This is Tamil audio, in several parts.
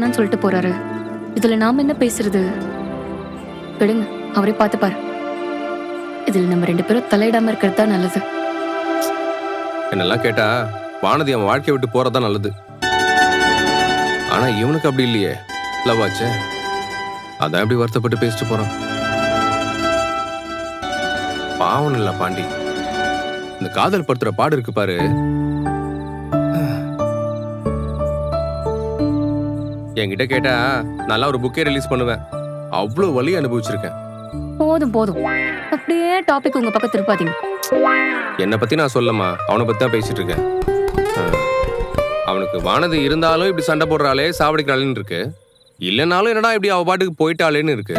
வேணாம்னு சொல்லிட்டு போறாரு. இதுல நாம என்ன பேசுறது? விடுங்க, அவரே பார்த்துப்பாரு. இதுல நம்ம 2 பேரும் தலையிடாம இருக்கிறது தான் நல்லது. என்னெல்லாம் கேட்டா வானதி அவன் வாழ்க்கையை விட்டு போறதுதான் நல்லது. ஆனா இவனுக்கு அப்படி இல்லையே, லவ் ஆச்சே, அதான் எப்படி வருத்தப்பட்டு பேசிட்டு போறான். பாவம் இல்ல பாண்டி, இந்த காதல் படுத்துற பாடு இருக்கு பாரு. என்கிட்ட கேட்டா நல்லா ஒரு புக்கே ரிலீஸ் பண்ணுவேன். அவ்வளவு வலி அனுபவிச்சிருக்கேன். போதும் போதும், அப்படியே டாபிக் உங்க பக்கம் திருப்பாதீங்க. என்னை பத்தி நான் சொல்லமா, அவனை பத்தி தான் பேசிட்டு இருக்கேன். அவனுக்கு வானதி இருந்தாலும் இப்படி சண்டை போடுறாளே, சாவடிக்கிறாளேன்னு இருக்கு. இல்லைனாலும் என்னடா இப்படி அவ பாட்டுக்கு போயிட்டாளேன்னு இருக்கு.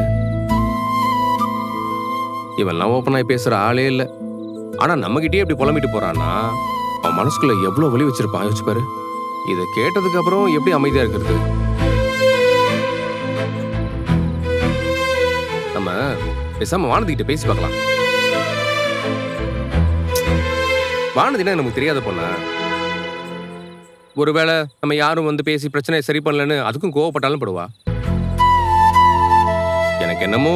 இவெல்லாம் ஓப்பனாய் பேசுற ஆளே இல்ல. ஆனா நம்மகிட்டயே இப்படி புலம்பிட்டு போறான்னா அவன் மனசுக்குள்ள எவ்வளவு வலி வச்சிருப்பான் யோசிச்சு பாரு. இதை கேட்டதுக்கு அப்புறம் எப்படி அமைதியா இருக்கிறது? நம்ம பேசாம வானதி கிட்ட பேசி பார்க்கலாம். வானதினா நமக்கு தெரியாத பொண்ணா? ஒருவேளை நம்ம யாரும் வந்து பேசி பிரச்சனையை சரி பண்ணலன்னு அதுக்கும் கோவப்பட்டாலும் படுவா. எனக்கு என்னமோ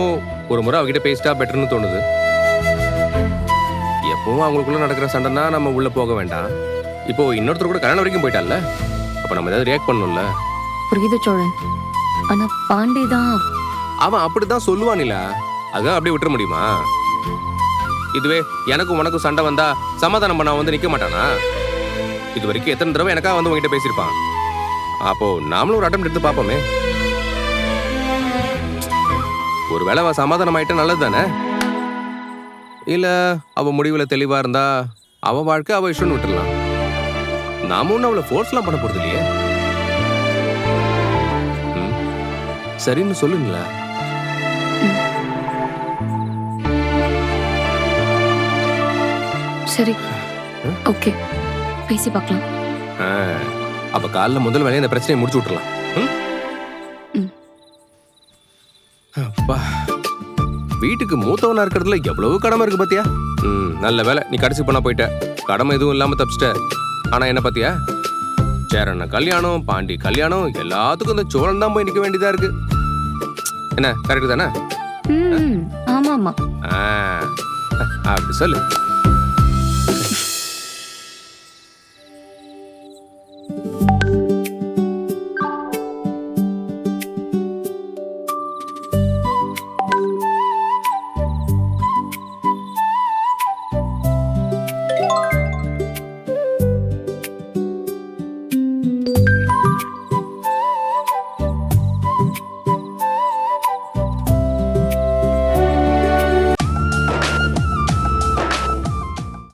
ஒரு முறை அவகிட்ட பேசிட்டா பெட்டர்னு தோணுது. எப்பவும் அவங்களுக்குள்ள நடக்கிற சண்டைனா நம்ம உள்ள போக வேண்டாம். இப்போ இன்னொருத்தர் கூட கல்யாணம் வரைக்கும் போயிட்டால, அப்ப நம்ம ஏதாவது ரியாக்ட் பண்ணணும்ல. புரியுது சோழன், ஆனா பாண்டி தான். அவன் அப்படிதான் சொல்லுவானில, அதான் அப்படியே விட்டுற முடியுமா? இதுவே எனக்கும் உனக்கும் சண்டை வந்தா சமாதானம் பண்ண வந்து நிக்க மாட்டானா? இது வரைக்கும் எத்தனை தடவை எனக்கா வந்து உங்ககிட்ட பேசியிருப்பான். அப்போ நாமளும் ஒரு அட்டம் எடுத்து பார்ப்போமே. ஒருவேளை அவ சமாதானம் ஆயிட்டா நல்லது தானே? இல்ல அவ முடிவுல தெளிவா இருந்தா அவ வாழ்க்கை அவ இஷ்டம் விட்டுடலாம். நாம ஒன்னும் அவளை ஃபோர்ஸ்லாம் பண்ண போறது இல்லையே. சரின்னு சொல்லுங்களா? சரி, ஓகே, பேசி பார்க்கலாம். அப்ப காலைல முதல் வேலையை இந்த பிரச்சனையை முடிச்சு விட்டுறலாம். அப்பா, வீட்டுக்கு மூத்தவனா இருக்கிறதுல எவ்வளவு கடமை இருக்கு பாத்தியா? நல்ல வேலை நீ கடைசி பண்ண போயிட்ட, கடமை எதுவும் இல்லாம தப்பிச்சிட்ட. ஆனா என்ன பாத்தியா, சேரண்ண கல்யாணம், பாண்டி கல்யாணம், எல்லாத்துக்கும் இந்த சோழன் தான் போய் நிக்க வேண்டியதா இருக்கு. என்ன கரெக்ட் தானே? ஆமா ஆமா, அப்படி சொல்லு.